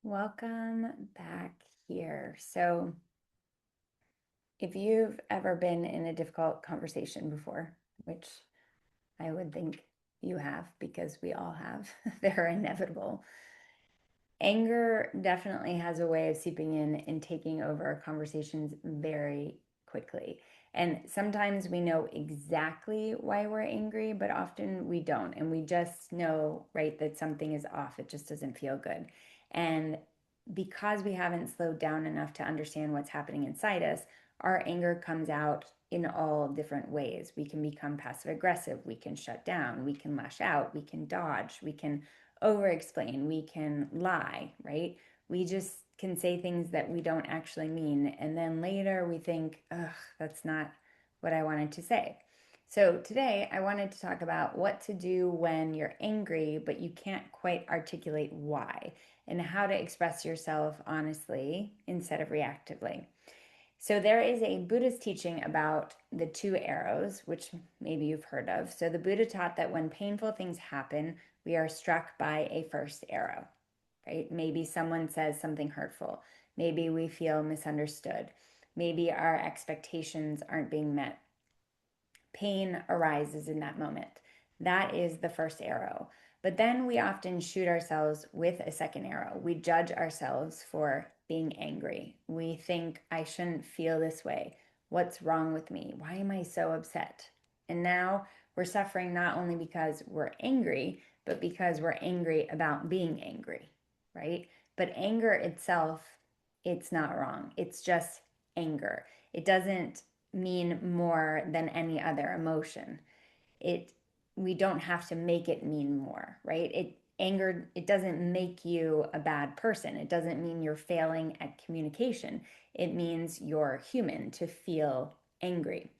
Welcome back here. So, if you've ever been in a difficult conversation before, which I would think you have because we all have, they're inevitable. Anger definitely has a way of seeping in and taking over conversations very quickly. And sometimes we know exactly why we're angry, but often we don't. And we just know, right, that something is off. It just doesn't feel good. And because we haven't slowed down enough to understand what's happening inside us, our anger comes out in all different ways. We can become passive aggressive, we can shut down, we can lash out, we can dodge, we can over explain, we can lie, right? We just can say things that we don't actually mean. And then later we think, ugh, that's not what I wanted to say. So today I wanted to talk about what to do when you're angry, but you can't quite articulate why, and how to express yourself honestly instead of reactively. So there is a Buddhist teaching about the two arrows, which maybe you've heard of. So the Buddha taught that when painful things happen, we are struck by a first arrow, right? Maybe someone says something hurtful. Maybe we feel misunderstood. Maybe our expectations aren't being met. Pain arises in that moment. That is the first arrow. But then we often shoot ourselves with a second arrow. We judge ourselves for being angry. We think, I shouldn't feel this way. What's wrong with me? Why am I so upset? And now we're suffering not only because we're angry, but because we're angry about being angry, right? But anger itself, it's not wrong. It's just anger. It doesn't mean more than any other emotion. It We don't have to make it mean more, right? It doesn't make you a bad person. It doesn't mean you're failing at communication. It means you're human to feel angry.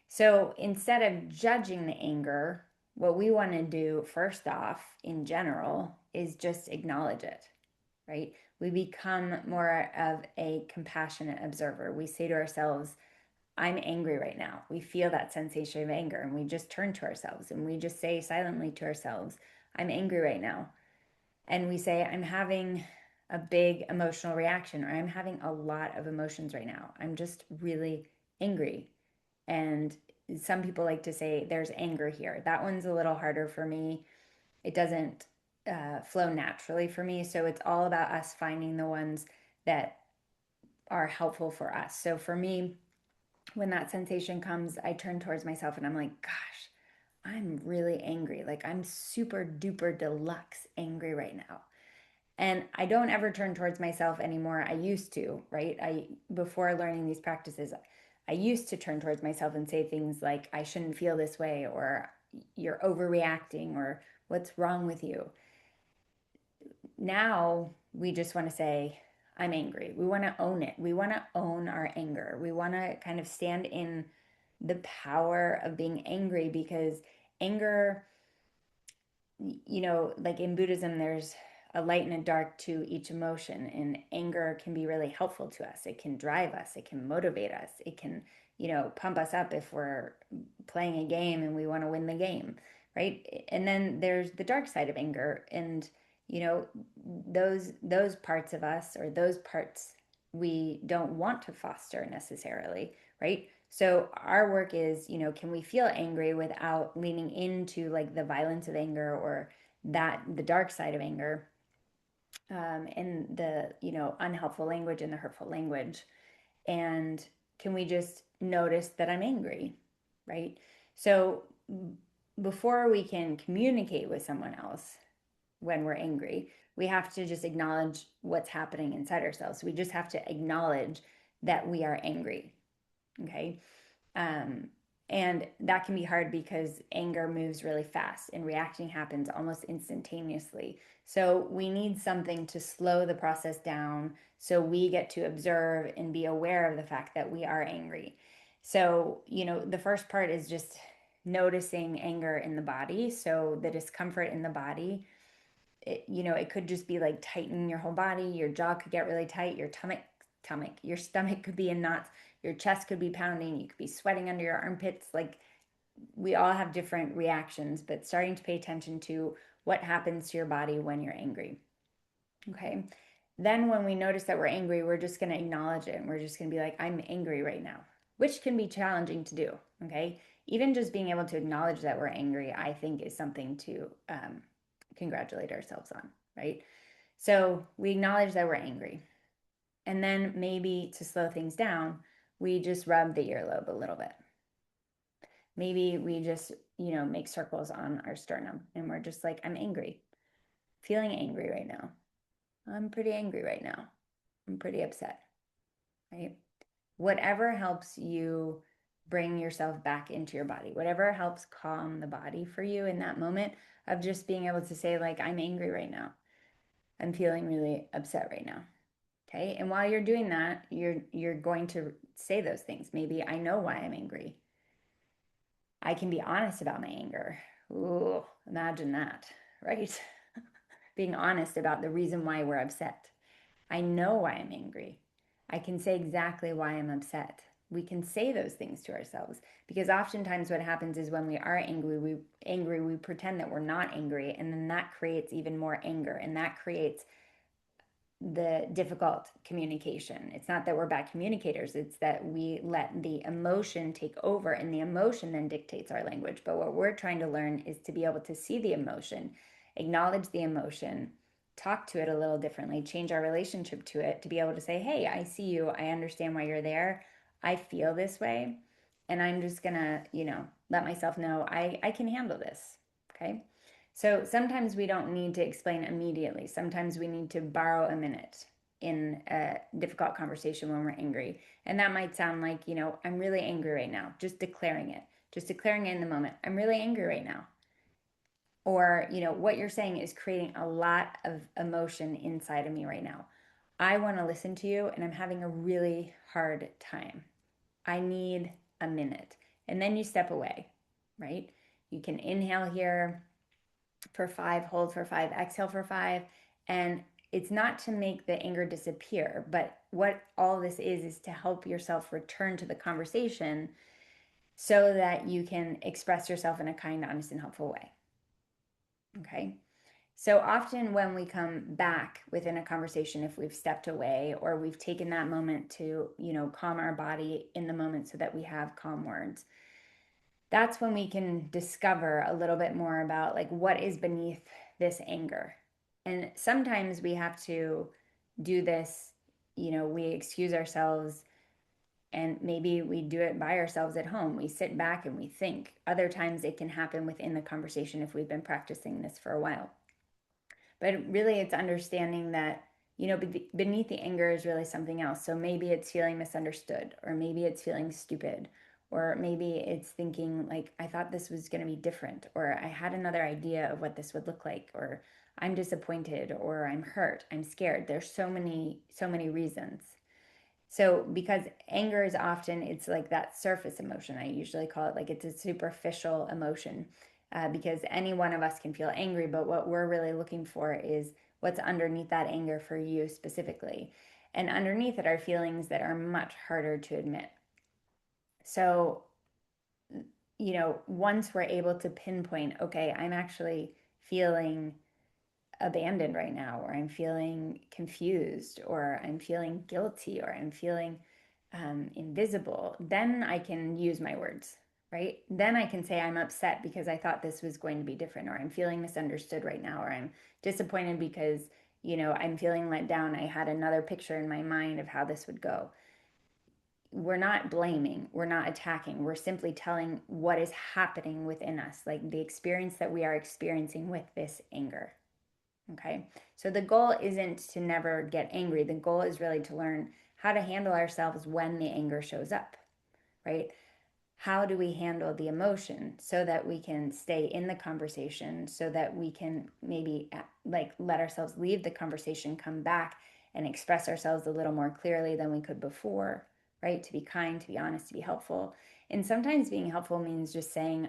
So instead of judging the anger, what we want to do first off in general is just acknowledge it, right? We become more of a compassionate observer. We say to ourselves, I'm angry right now. We feel that sensation of anger and we just turn to ourselves and we just say silently to ourselves, I'm angry right now. And we say, I'm having a big emotional reaction, or I'm having a lot of emotions right now. I'm just really angry. And some people like to say, there's anger here. That one's a little harder for me. It doesn't flow naturally for me. So it's all about us finding the ones that are helpful for us. So for me, when that sensation comes, I turn towards myself and I'm like, gosh, I'm really angry. Like I'm super duper deluxe angry right now. And I don't ever turn towards myself anymore. I used to, right? Before learning these practices, I used to turn towards myself and say things like, I shouldn't feel this way, or you're overreacting, or what's wrong with you. Now we just want to say, I'm angry. We want to own it. We want to own our anger. We want to kind of stand in the power of being angry, because anger, like in Buddhism, there's a light and a dark to each emotion, and anger can be really helpful to us. It can drive us, it can motivate us, it can, pump us up if we're playing a game and we want to win the game, right? And then there's the dark side of anger, and you know, those parts of us, or those parts we don't want to foster necessarily, right? So our work is, can we feel angry without leaning into like the violence of anger, or that the dark side of anger, and the, unhelpful language and the hurtful language. And can we just notice that I'm angry, right? So before we can communicate with someone else when we're angry, we have to just acknowledge what's happening inside ourselves. We just have to acknowledge that we are angry. Okay. Um, and that can be hard because anger moves really fast and reacting happens almost instantaneously. So we need something to slow the process down so we get to observe and be aware of the fact that we are angry. So, the first part is just noticing anger in the body. So the discomfort in the body, it could just be like tighten your whole body. Your jaw could get really tight. Your stomach could be in knots. Your chest could be pounding. You could be sweating under your armpits. Like, we all have different reactions, but starting to pay attention to what happens to your body when you're angry. Okay. Then when we notice that we're angry, we're just going to acknowledge it and we're just going to be like, I'm angry right now, which can be challenging to do. Okay. Even just being able to acknowledge that we're angry, I think is something to congratulate ourselves on, right? So we acknowledge that we're angry. And then maybe to slow things down, we just rub the earlobe a little bit. Maybe we just, make circles on our sternum and we're just like, I'm angry, feeling angry right now. I'm pretty angry right now. I'm pretty upset, right? Whatever helps you bring yourself back into your body, whatever helps calm the body for you in that moment of just being able to say, like, I'm angry right now. I'm feeling really upset right now. Okay. And while you're doing that, you're going to say those things. Maybe I know why I'm angry. I can be honest about my anger. Ooh, imagine that, right? Being honest about the reason why we're upset. I know why I'm angry. I can say exactly why I'm upset. We can say those things to ourselves because oftentimes what happens is when we are angry, we pretend that we're not angry, and then that creates even more anger, and that creates the difficult communication. It's not that we're bad communicators, it's that we let the emotion take over, and the emotion then dictates our language. But what we're trying to learn is to be able to see the emotion, acknowledge the emotion, talk to it a little differently, change our relationship to it, to be able to say, hey, I see you, I understand why you're there, I feel this way, and I'm just gonna, let myself know I can handle this. Okay. So sometimes we don't need to explain immediately. Sometimes we need to borrow a minute in a difficult conversation when we're angry. And that might sound like, I'm really angry right now, just declaring it in the moment. I'm really angry right now. Or, what you're saying is creating a lot of emotion inside of me right now. I want to listen to you and I'm having a really hard time. I need a minute. And then you step away, right? You can inhale here for 5, hold for 5, exhale for 5. And it's not to make the anger disappear, but what all this is to help yourself return to the conversation so that you can express yourself in a kind, honest, and helpful way. Okay. So often when we come back within a conversation, if we've stepped away or we've taken that moment to, calm our body in the moment so that we have calm words, that's when we can discover a little bit more about like what is beneath this anger. And sometimes we have to do this, we excuse ourselves and maybe we do it by ourselves at home. We sit back and we think. Other times it can happen within the conversation if we've been practicing this for a while. But really, it's understanding that, beneath the anger is really something else. So maybe it's feeling misunderstood, or maybe it's feeling stupid, or maybe it's thinking, like, I thought this was going to be different, or I had another idea of what this would look like, or I'm disappointed, or I'm hurt, I'm scared. There's so many reasons. So because anger is often, it's like that surface emotion. I usually call it like it's a superficial emotion because any one of us can feel angry, but what we're really looking for is what's underneath that anger for you specifically. And underneath it are feelings that are much harder to admit. So, once we're able to pinpoint, okay, I'm actually feeling abandoned right now, or I'm feeling confused, or I'm feeling guilty, or I'm feeling invisible, then I can use my words, right? Then I can say I'm upset because I thought this was going to be different, or I'm feeling misunderstood right now, or I'm disappointed because, I'm feeling let down. I had another picture in my mind of how this would go. We're not blaming, we're not attacking, we're simply telling what is happening within us, like the experience that we are experiencing with this anger. Okay. So the goal isn't to never get angry. The goal is really to learn how to handle ourselves when the anger shows up, right? How do we handle the emotion so that we can stay in the conversation, so that we can maybe like let ourselves leave the conversation, come back and express ourselves a little more clearly than we could before, right? To be kind, to be honest, to be helpful. And sometimes being helpful means just saying,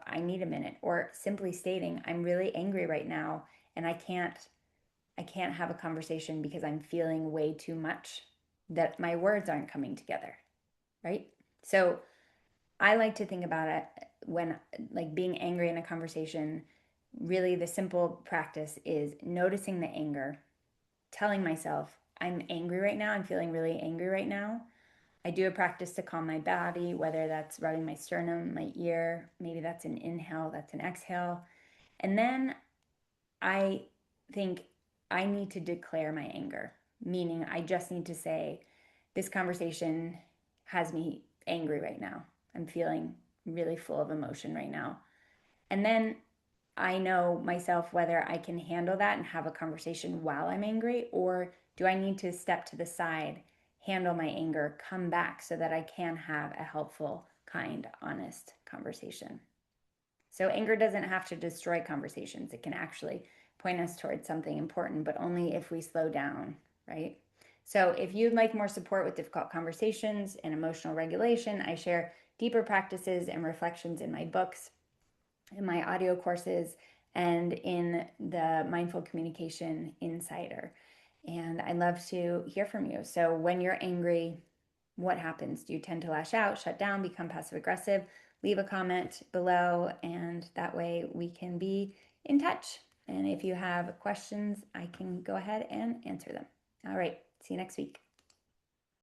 I need a minute, or simply stating, I'm really angry right now and I can't have a conversation because I'm feeling way too much, that my words aren't coming together, right? So I like to think about it when like being angry in a conversation, really the simple practice is noticing the anger, telling myself, I'm angry right now, I'm feeling really angry right now. I do a practice to calm my body, whether that's rubbing my sternum, my ear, maybe that's an inhale, that's an exhale. And then I think I need to declare my anger, meaning I just need to say, this conversation has me angry right now. I'm feeling really full of emotion right now. And then I know myself whether I can handle that and have a conversation while I'm angry, or do I need to step to the side, handle my anger, come back so that I can have a helpful, kind, honest conversation. So anger doesn't have to destroy conversations. It can actually point us towards something important, but only if we slow down, right? So if you'd like more support with difficult conversations and emotional regulation, I share deeper practices and reflections in my books, in my audio courses, and in the Mindful Communication Insider. And I'd love to hear from you. So when you're angry, what happens? Do you tend to lash out, shut down, become passive aggressive? Leave a comment below, and that way we can be in touch. And if you have questions, I can go ahead and answer them. All right, see you next week.